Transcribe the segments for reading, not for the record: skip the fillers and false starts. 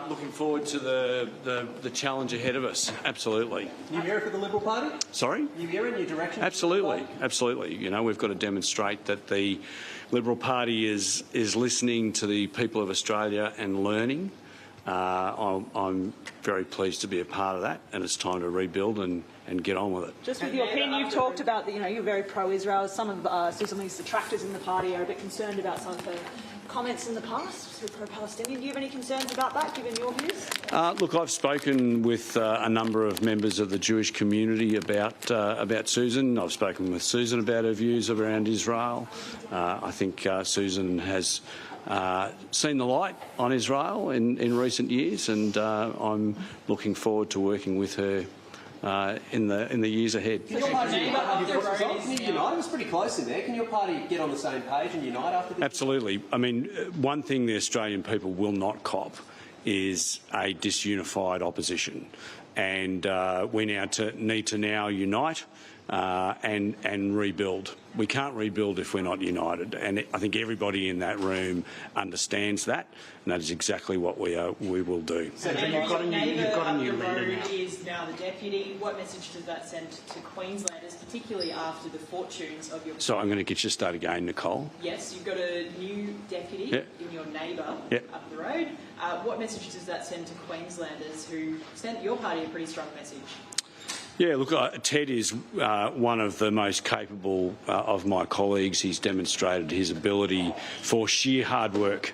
Looking forward to the challenge ahead of us. Absolutely. New era for the Liberal Party? Sorry? New era, new direction? Absolutely. Absolutely. You know, we've got to demonstrate that the Liberal Party is listening to the people of Australia and learning. I'm very pleased to be a part of that, and it's time to rebuild and get on with it. Just with your pen, you've talked about, you're very pro-Israel. Some of Susan Ley's detractors in the party are a bit concerned about some of her comments in the past, sort of pro-Palestinian. Do you have any concerns about that, given your views? Look, I've spoken with a number of members of the Jewish community about Susan. I've spoken with Susan about her views around Israel. I think Susan has seen the light on Israel in recent years, and I'm looking forward to working with her in the years ahead. Can your party unite? It was pretty close in there. Can your party get on the same page and unite after this? Absolutely. I mean, one thing the Australian people will not cop is a disunified opposition, and we need to now unite and rebuild. We can't rebuild if we're not united, and I think everybody in that room understands that, and that is exactly what we will do. So you've got a new leader now. Is now the deputy. What message does that send to Queenslanders, particularly after the fortunes of your? So I'm going to get you started again, Nicole. Yes, you've got a new deputy in your neighbour up the road. What message does that send to Queenslanders who sent your party a pretty strong message? Yeah, look, Ted is one of the most capable of my colleagues. He's demonstrated his ability for sheer hard work.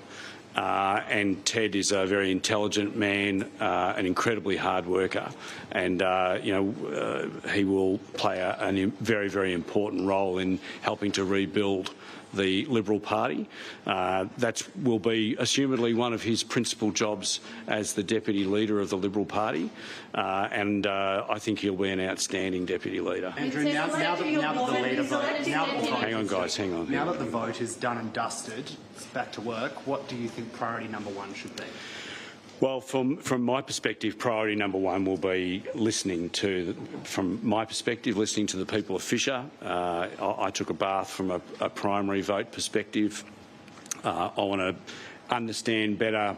And Ted is a very intelligent man, an incredibly hard worker, and he will play a very, very important role in helping to rebuild the Liberal Party. That will be assumedly one of his principal jobs as the deputy leader of the Liberal Party, and I think he'll be an outstanding deputy leader. Andrew, now that the leader vote, hang on, guys, hang on. Now that the vote is done and dusted, it's back to work. What do you think priority number one should be? Well, from my perspective, priority number one will be listening to the people of Fisher. I took a bath from a primary vote perspective. I want to understand better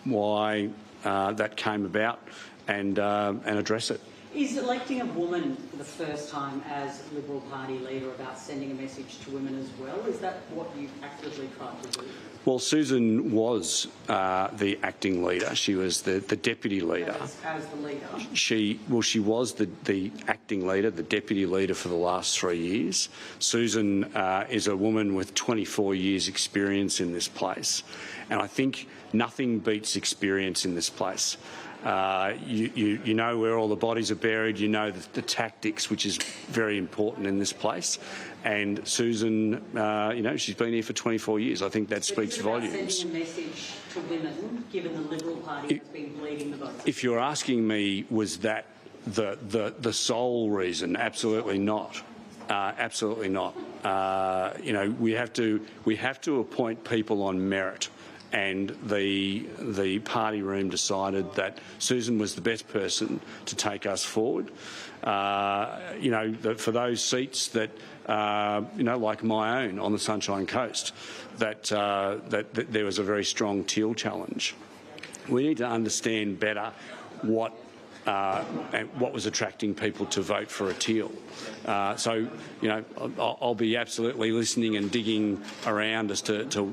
why that came about and address it. Is electing a woman for the first time as Liberal Party leader about sending a message to women as well? Is that what you've actively tried to do? Well, Susan was the acting leader. She was the deputy leader. As the leader? She was the acting leader, the deputy leader for the last 3 years. Susan is a woman with 24 years' experience in this place, and I think nothing beats experience in this place. You know where all the bodies are buried, you know the tactics, which is very important in this place. And Susan, she's been here for 24 years. I think that speaks volumes. Sending a message to women, given the Liberal Party has been bleeding the vote. If you're asking me, was that the sole reason? Absolutely not. Absolutely not. We have to appoint people on merit. And the party room decided that Susan was the best person to take us forward. For those seats that, like my own on the Sunshine Coast, that there was a very strong teal challenge. We need to understand better what was attracting people to vote for a teal. I'll be absolutely listening and digging around as to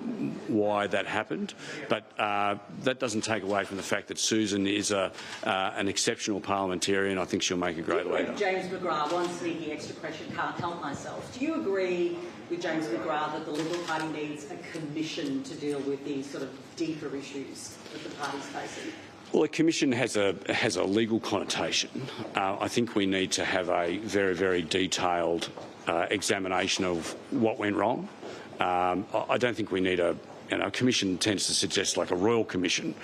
why that happened, but that doesn't take away from the fact that Susan is an exceptional parliamentarian. I think she'll make a great leader. James McGrath, one sneaky extra question, can't help myself. Do you agree with James McGrath that the Liberal Party needs a commission to deal with these sort of deeper issues that the party's facing? Well, a commission has a legal connotation. I think we need to have a very, very detailed examination of what went wrong. I don't think we need a commission tends to suggest like a royal commission.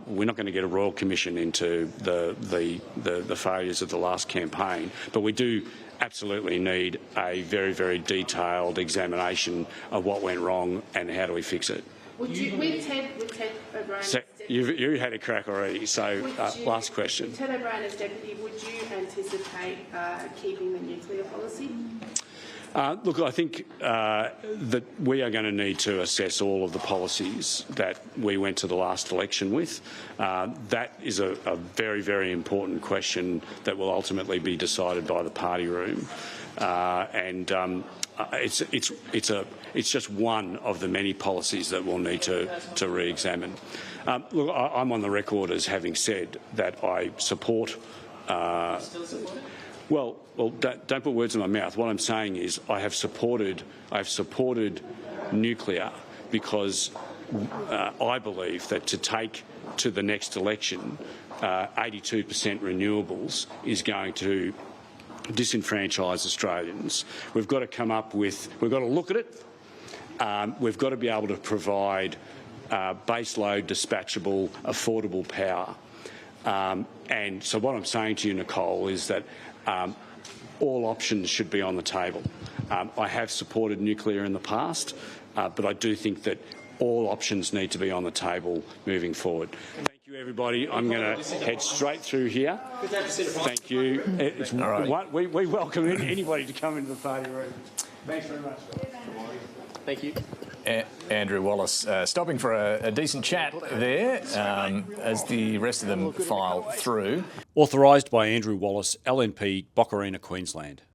We're not going to get a royal commission into the failures of the last campaign, but we do absolutely need a very, very detailed examination of what went wrong and how do we fix it. With Ted O'Brien as deputy, you had a crack already, so last question. With Ted O'Brien as deputy, would you anticipate keeping the nuclear policy? Look, I think that we are going to need to assess all of the policies that we went to the last election with. That is a very, very important question that will ultimately be decided by the party room, it's just one of the many policies that we'll need to re-examine. Look, I'm on the record as having said that I support. Still support it? Well, don't put words in my mouth. What I'm saying is I've supported nuclear because I believe that to take to the next election 82% renewables is going to disenfranchise Australians. We've got to come up with, we've got to look at it. We've got to be able to provide base load, dispatchable, affordable power. And so what I'm saying to you, Nicole, is that all options should be on the table. I have supported nuclear in the past, but I do think that all options need to be on the table moving forward. Thank you, everybody. I'm going to head straight through here. Thank you. We welcome anybody to come into the party room. Thanks very much. Thank you. Andrew Wallace stopping for a decent chat there as the rest of them file through. Authorised by Andrew Wallace, LNP, Boccarina, Queensland.